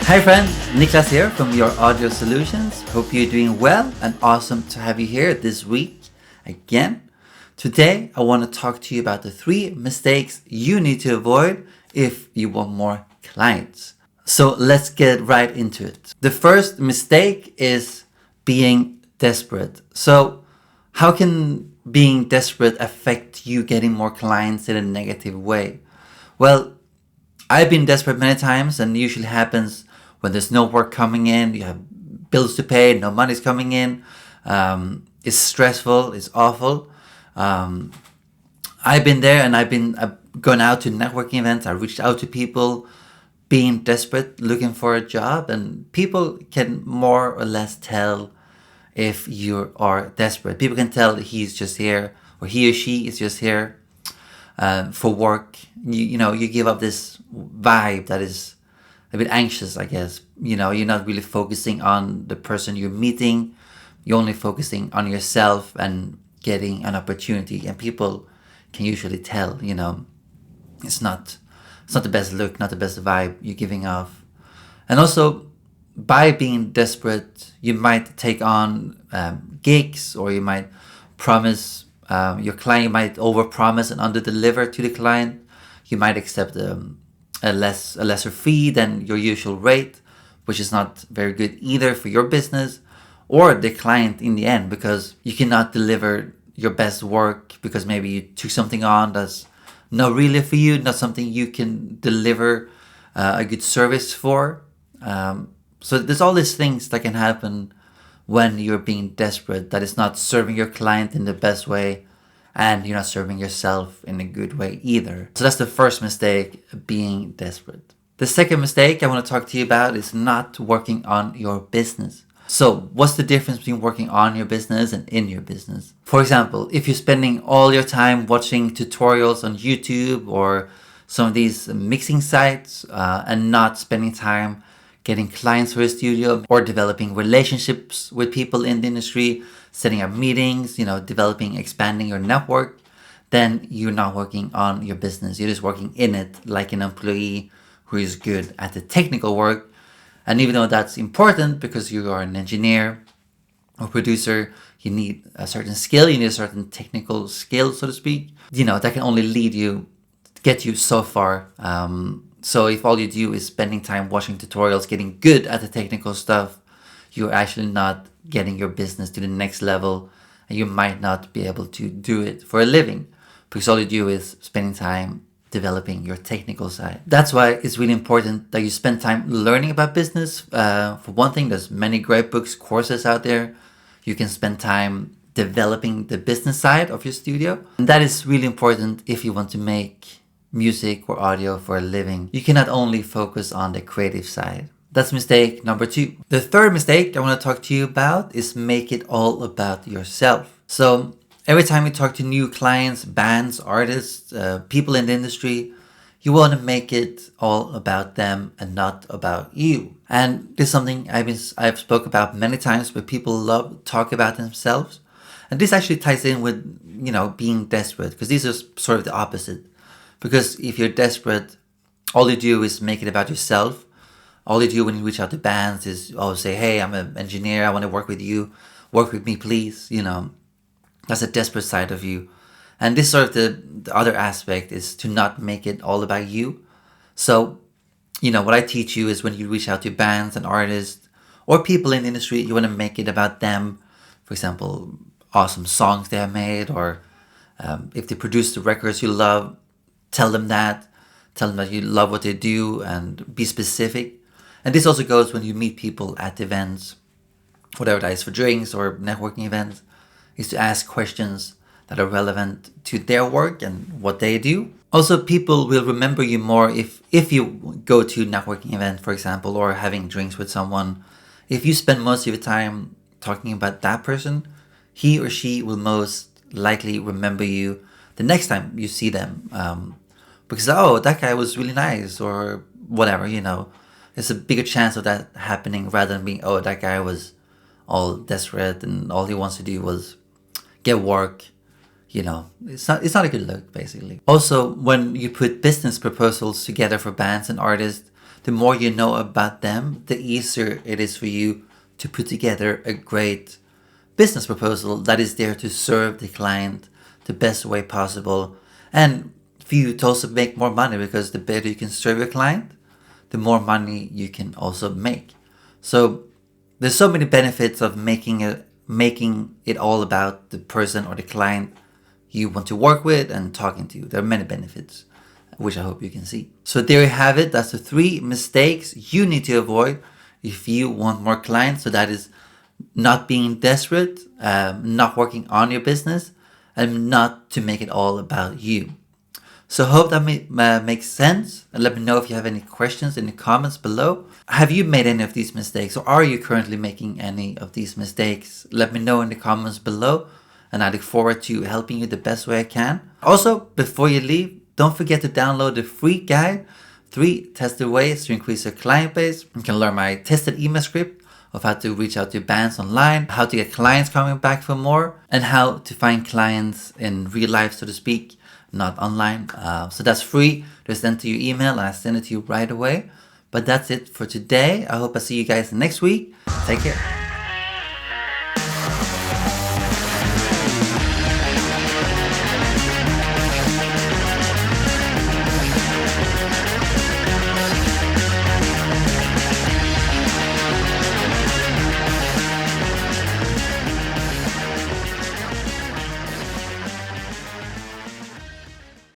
Hi friend, Niclas here from Your Audio Solutions. Hope you're doing well and awesome to have you here this week again. Today I want to talk to you about the 3 mistakes you need to avoid if you want more clients. So let's get right into it. The first mistake is being desperate. So how can being desperate affect you getting more clients in a negative way? Well, I've been desperate many times, and it usually happens when there's no work coming in, you have bills to pay, no money's coming in. It's stressful, it's awful. I've been there, and I've gone out to networking events. I reached out to people being desperate, looking for a job, and people can more or less tell if you are desperate. People can tell he's just here, or he or she is just here for work. You give up this vibe that is a bit anxious, I guess. You're not really focusing on the person you're meeting. You're only focusing on yourself and getting an opportunity. And people can usually tell, it's not the best look, not the best vibe you're giving off. And also, by being desperate, you might take on gigs, or you might promise your client, you might overpromise and underdeliver to the client. You might accept a lesser fee than your usual rate, which is not very good either for your business or the client in the end, because you cannot deliver your best work because maybe you took something on that's not really for you, not something you can deliver a good service for. So there's all these things that can happen when you're being desperate, that is not serving your client in the best way, and you're not serving yourself in a good way either. So that's the first mistake, being desperate. The second mistake I want to talk to you about is not working on your business. So what's the difference between working on your business and in your business? For example, if you're spending all your time watching tutorials on YouTube or some of these mixing sites and not spending time getting clients for your studio or developing relationships with people in the industry, setting up meetings, developing, expanding your network, then you're not working on your business. You're just working in it like an employee who is good at the technical work. And even though that's important because you are an engineer or producer, you need a certain skill, you need a certain technical skill, so to speak, that can only get you so far. So if all you do is spending time watching tutorials, getting good at the technical stuff, you're actually not getting your business to the next level, and you might not be able to do it for a living because all you do is spending time developing your technical side. That's why it's really important that you spend time learning about business. For one thing, there's many great books, courses out there. You can spend time developing the business side of your studio. And that is really important if you want to make music or audio for a living. You cannot only focus on the creative side. That's mistake number 2. The third mistake I want to talk to you about is make it all about yourself. So every time you talk to new clients, bands, artists, people in the industry, you want to make it all about them and not about you. And this is something I've spoke about many times, but people love to talk about themselves. And this actually ties in with, being desperate, because these are sort of the opposite. Because if you're desperate, all you do is make it about yourself. All you do when you reach out to bands is always say, hey, I'm an engineer, I want to work with you. Work with me, please. That's a desperate side of you. And this sort of the other aspect is to not make it all about you. So, what I teach you is when you reach out to bands and artists or people in the industry, you want to make it about them. For example, awesome songs they have made, or if they produce the records you love, tell them that you love what they do, and be specific. And this also goes when you meet people at events, whatever that is, for drinks or networking events, is to ask questions that are relevant to their work and what they do. Also, people will remember you more if you go to a networking event, for example, or having drinks with someone. If you spend most of your time talking about that person, he or she will most likely remember you the next time you see them. Because, that guy was really nice, or whatever, There's a bigger chance of that happening rather than being, that guy was all desperate and all he wants to do was get work. It's not a good look, basically. Also, when you put business proposals together for bands and artists, the more you know about them, the easier it is for you to put together a great business proposal that is there to serve the client the best way possible, and for you to also make more money, because the better you can serve your client, the more money you can also make. So there's so many benefits of making it all about the person or the client you want to work with and talking to. There are many benefits, which I hope you can see. So there you have it. That's the 3 mistakes you need to avoid if you want more clients. So that is not being desperate, not working on your business, and not to make it all about you. So hope that makes sense. And let me know if you have any questions in the comments below. Have you made any of these mistakes, or are you currently making any of these mistakes? Let me know in the comments below, and I look forward to helping you the best way I can. Also, before you leave, don't forget to download the free guide, 3 tested ways to increase your client base. You can learn my tested email script of how to reach out to bands online, how to get clients coming back for more, and how to find clients in real life, so to speak, not online. So that's free. Just enter your email and I send it to you right away. But that's it for today. I hope I see you guys next week. Take care.